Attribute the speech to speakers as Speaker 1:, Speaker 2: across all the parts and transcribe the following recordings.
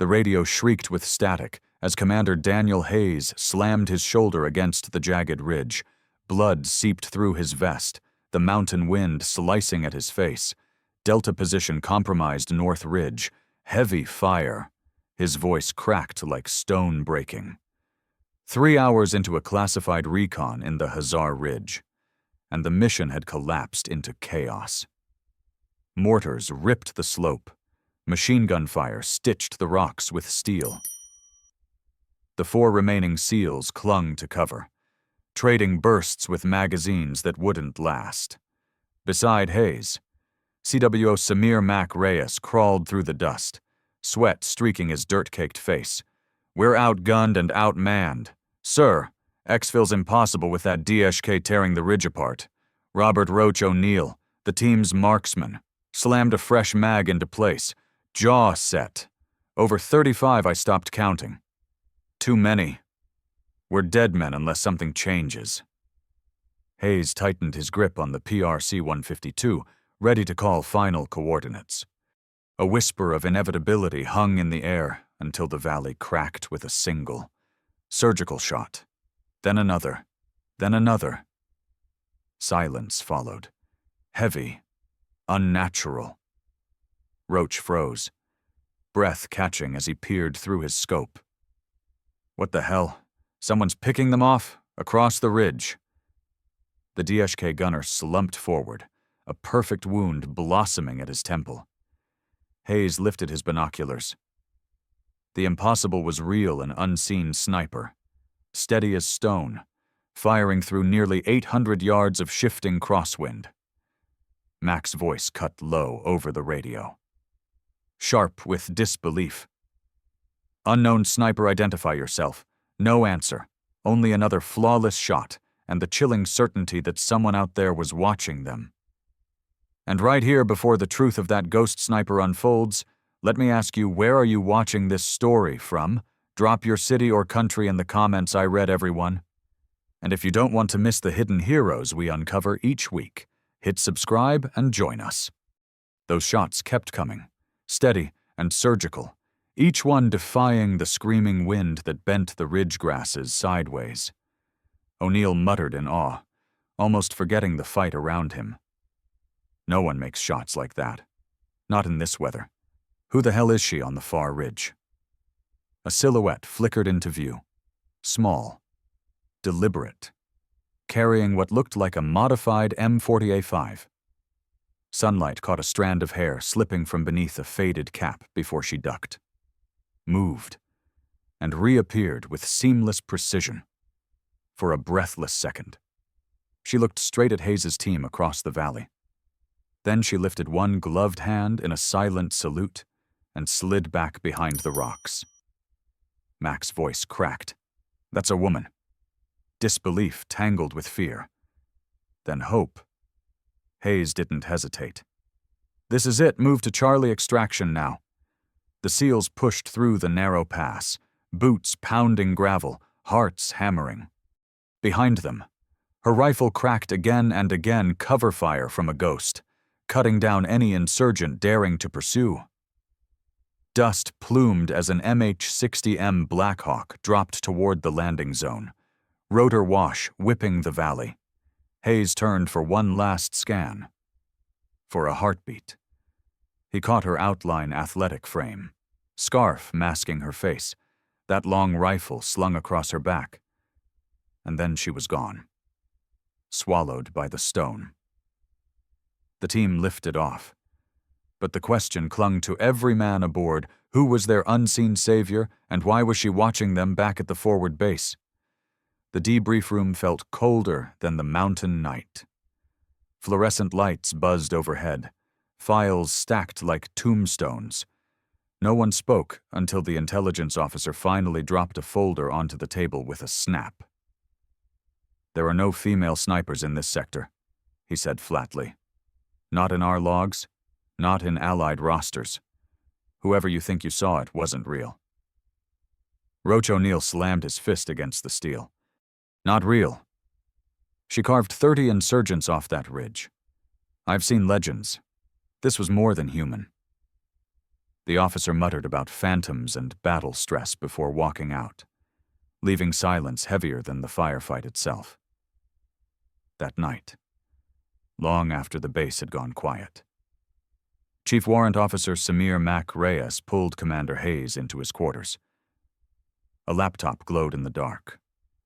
Speaker 1: The radio shrieked with static as Commander Daniel Hayes slammed his shoulder against the jagged ridge. Blood seeped through his vest, the mountain wind slicing at his face. Delta position compromised North Ridge. Heavy fire. His voice cracked like stone breaking. 3 hours into a classified recon in the Hazar Ridge, and the mission had collapsed into chaos. Mortars ripped the slope. Machine gun fire stitched the rocks with steel. The 4 remaining SEALs clung to cover, trading bursts with magazines that wouldn't last. Beside Hayes, CWO Samir Mac Reyes crawled through the dust, sweat streaking his dirt-caked face. "We're outgunned and outmanned. Sir, exfil's impossible with that DSK tearing the ridge apart. Robert Roach O'Neill, the team's marksman, slammed a fresh mag into place. Jaw set. Over 35, I stopped counting. Too many. We're dead men unless something changes." Hayes tightened his grip on the PRC-152, ready to call final coordinates. A whisper of inevitability hung in the air until the valley cracked with a single surgical shot. Then another. Then another. Silence followed. Heavy. Unnatural. Roach froze, breath catching as he peered through his scope. What the hell? Someone's picking them off? Across the ridge. The DSK gunner slumped forward, a perfect wound blossoming at his temple. Hayes lifted his binoculars. The impossible was real, an unseen sniper, steady as stone, firing through nearly 800 yards of shifting crosswind. Mac's voice cut low over the radio, sharp with disbelief. "Unknown sniper, identify yourself." No answer, only another flawless shot and the chilling certainty that someone out there was watching them. And right here before the truth of that ghost sniper unfolds, let me ask you, where are you watching this story from? Drop your city or country in the comments. I read everyone. And if you don't want to miss the hidden heroes we uncover each week, hit subscribe and join us. Those shots kept coming, steady and surgical, each one defying the screaming wind that bent the ridge grasses sideways. O'Neill muttered in awe, almost forgetting the fight around him. No one makes shots like that. Not in this weather. Who the hell is she on the far ridge? A silhouette flickered into view. Small. Deliberate. Carrying what looked like a modified M40A5. Sunlight caught a strand of hair slipping from beneath a faded cap before she ducked. Moved. And reappeared with seamless precision. For a breathless second. She looked straight at Hayes' team across the valley. Then she lifted one gloved hand in a silent salute and slid back behind the rocks. Mac's voice cracked. "That's a woman." Disbelief tangled with fear. Then hope. Hayes didn't hesitate. "This is it. Move to Charlie extraction now." The SEALs pushed through the narrow pass, boots pounding gravel, hearts hammering. Behind them, her rifle cracked again and again, cover fire from a ghost, cutting down any insurgent daring to pursue. Dust plumed as an MH-60M Blackhawk dropped toward the landing zone, rotor wash whipping the valley. Hayes turned for one last scan. For a heartbeat. He caught her outline athletic frame, scarf masking her face, that long rifle slung across her back. And then she was gone, swallowed by the stone. The team lifted off, but the question clung to every man aboard: who was their unseen savior, and why was she watching them back at the forward base? The debrief room felt colder than the mountain night. Fluorescent lights buzzed overhead, files stacked like tombstones. No one spoke until the intelligence officer finally dropped a folder onto the table with a snap. "There are no female snipers in this sector," he said flatly. "Not in our logs, not in Allied rosters. Whoever you think you saw it wasn't real." Roach O'Neill slammed his fist against the steel. "Not real. She carved 30 insurgents off that ridge. I've seen legends. This was more than human." The officer muttered about phantoms and battle stress before walking out, leaving silence heavier than the firefight itself. That night, long after the base had gone quiet, Chief Warrant Officer Samir Mac Reyes pulled Commander Hayes into his quarters. A laptop glowed in the dark,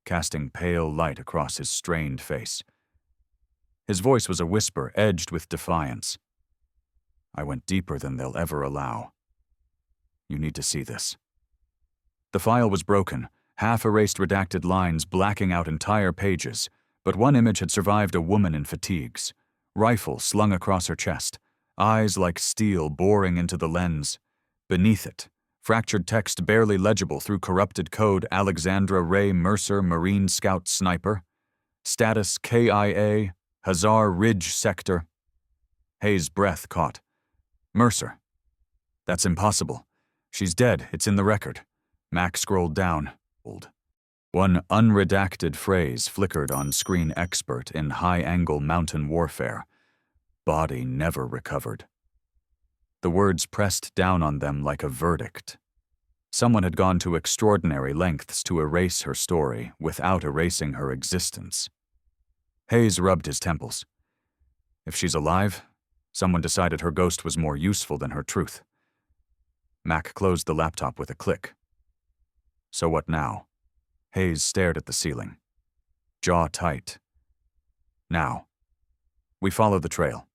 Speaker 1: casting pale light across his strained face. His voice was a whisper edged with defiance. "I went deeper than they'll ever allow. You need to see this." The file was broken, half-erased redacted lines blacking out entire pages, but one image had survived: a woman in fatigues, rifle slung across her chest, eyes like steel boring into the lens. Beneath it, fractured text barely legible through corrupted code: Alexandra Ray Mercer, Marine Scout Sniper. Status KIA, Hazar Ridge Sector. Hayes' breath caught. "Mercer. That's impossible. She's dead, it's in the record." Mac scrolled down. One unredacted phrase flickered on screen: expert in high-angle mountain warfare. Body never recovered. The words pressed down on them like a verdict. Someone had gone to extraordinary lengths to erase her story without erasing her existence. Hayes rubbed his temples. If she's alive, someone decided her ghost was more useful than her truth. Mac closed the laptop with a click. So what now? Hayes stared at the ceiling, jaw tight. Now, we follow the trail.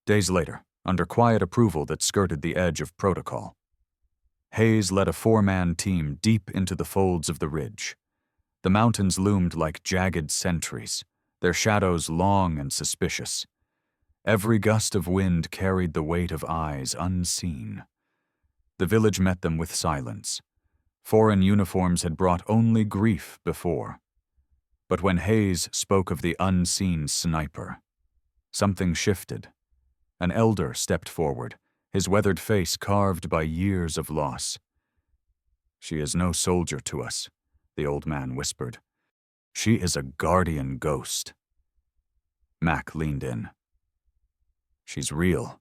Speaker 1: Days later, under quiet approval that skirted the edge of protocol, Hayes led a 4-man team deep into the folds of the ridge. The mountains loomed like jagged sentries, their shadows long and suspicious. Every gust of wind carried the weight of eyes unseen. The village met them with silence. Foreign uniforms had brought only grief before. But when Hayes spoke of the unseen sniper, something shifted. An elder stepped forward, his weathered face carved by years of loss. "She is no soldier to us," the old man whispered. "She is a guardian ghost." Mac leaned in. "She's real."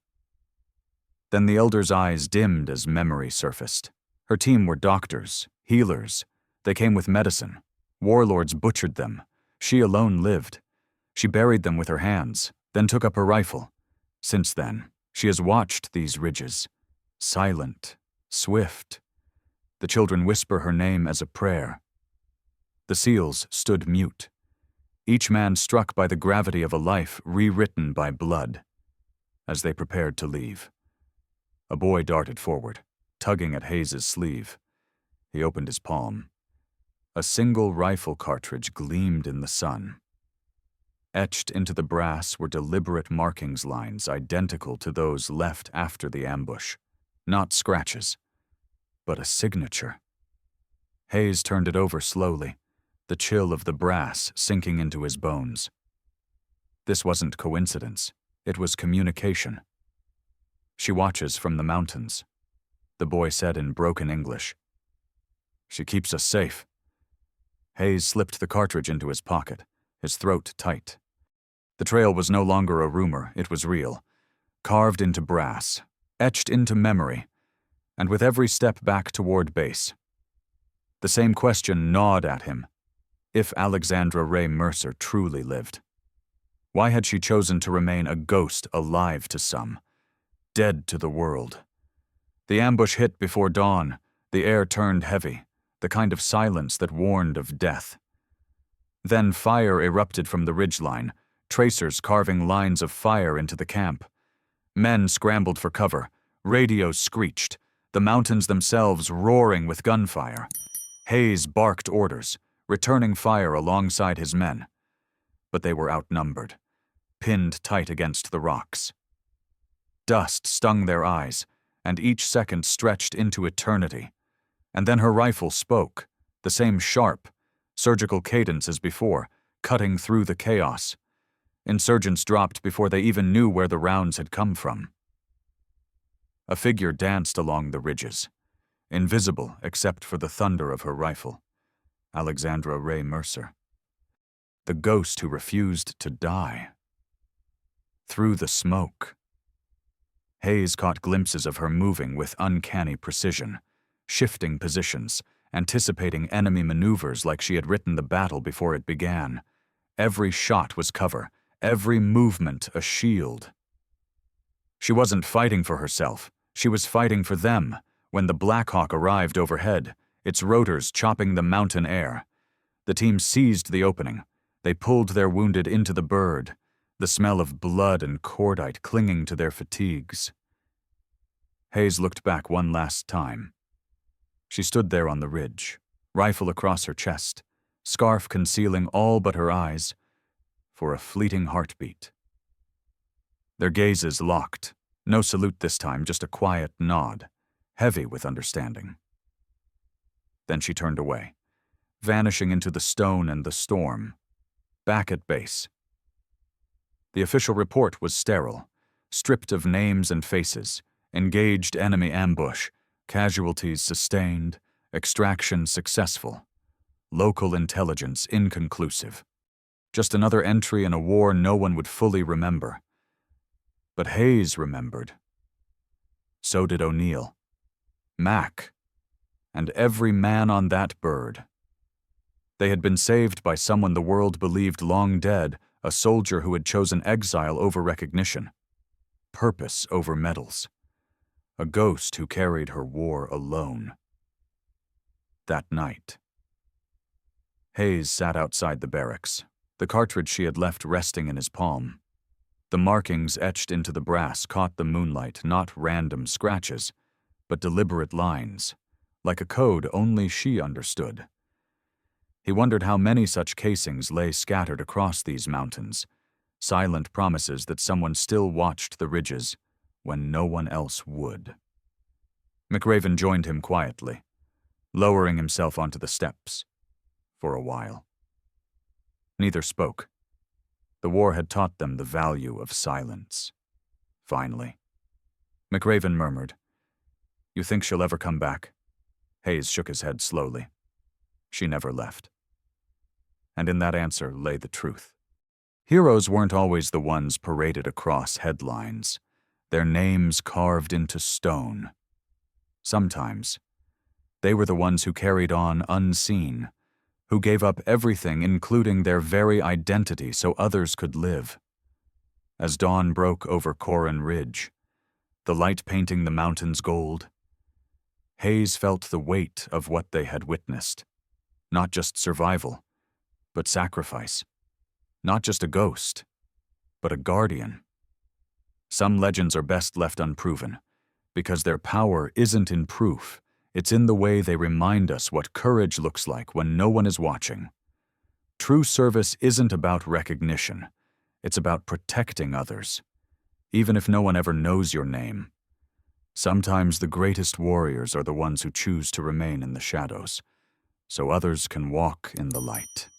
Speaker 1: Then the elder's eyes dimmed as memory surfaced. Her team were doctors, healers. They came with medicine. Warlords butchered them. She alone lived. She buried them with her hands, then took up her rifle. Since then, she has watched these ridges. Silent, swift. The children whisper her name as a prayer. The seals stood mute, each man struck by the gravity of a life rewritten by blood. As they prepared to leave, a boy darted forward, tugging at Hayes' sleeve. He opened his palm. A single rifle cartridge gleamed in the sun. Etched into the brass were deliberate markings lines identical to those left after the ambush. Not scratches, but a signature. Hayes turned it over slowly, the chill of the brass sinking into his bones. This wasn't coincidence. It was communication. "She watches from the mountains," the boy said in broken English. "She keeps us safe." Hayes slipped the cartridge into his pocket, his throat tight. The trail was no longer a rumor, it was real. Carved into brass, etched into memory, and with every step back toward base. The same question gnawed at him. If Alexandra Ray Mercer truly lived, why had she chosen to remain a ghost alive to some, dead to the world? The ambush hit before dawn, the air turned heavy, the kind of silence that warned of death. Then fire erupted from the ridgeline, tracers carving lines of fire into the camp. Men scrambled for cover, radios screeched, the mountains themselves roaring with gunfire. Hayes barked orders, returning fire alongside his men. But they were outnumbered, pinned tight against the rocks. Dust stung their eyes, and each second stretched into eternity. And then her rifle spoke, the same sharp, surgical cadence as before, cutting through the chaos. Insurgents dropped before they even knew where the rounds had come from. A figure danced along the ridges, invisible except for the thunder of her rifle. Alexandra Ray Mercer. The ghost who refused to die. Through the smoke, Hayes caught glimpses of her moving with uncanny precision, shifting positions, anticipating enemy maneuvers like she had written the battle before it began. Every shot was cover, every movement a shield. She wasn't fighting for herself, she was fighting for them. When the Black Hawk arrived overhead, its rotors chopping the mountain air, the team seized the opening. They pulled their wounded into the bird, the smell of blood and cordite clinging to their fatigues. Hayes looked back one last time. She stood there on the ridge, rifle across her chest, scarf concealing all but her eyes, for a fleeting heartbeat. Their gazes locked. No salute this time, just a quiet nod, heavy with understanding. Then she turned away, vanishing into the stone and the storm, back at base. The official report was sterile, stripped of names and faces, engaged enemy ambush, casualties sustained, extraction successful, local intelligence inconclusive. Just another entry in a war no one would fully remember. But Hayes remembered. So did O'Neill, Mac, and every man on that bird. They had been saved by someone the world believed long dead, a soldier who had chosen exile over recognition, purpose over medals, a ghost who carried her war alone. That night, Hayes sat outside the barracks, the cartridge she had left resting in his palm. The markings etched into the brass caught the moonlight, not random scratches, but deliberate lines, like a code only she understood. He wondered how many such casings lay scattered across these mountains, silent promises that someone still watched the ridges when no one else would. McRaven joined him quietly, lowering himself onto the steps, for a while. Neither spoke. The war had taught them the value of silence. Finally, McRaven murmured, "You think she'll ever come back?" Hayes shook his head slowly. She never left. And in that answer lay the truth. Heroes weren't always the ones paraded across headlines, their names carved into stone. Sometimes, they were the ones who carried on unseen, who gave up everything, including their very identity, so others could live. As dawn broke over Corin Ridge, the light painting the mountains gold, Hayes felt the weight of what they had witnessed. Not just survival, but sacrifice. Not just a ghost, but a guardian. Some legends are best left unproven, because their power isn't in proof. It's in the way they remind us what courage looks like when no one is watching. True service isn't about recognition. It's about protecting others, even if no one ever knows your name. Sometimes the greatest warriors are the ones who choose to remain in the shadows, so others can walk in the light.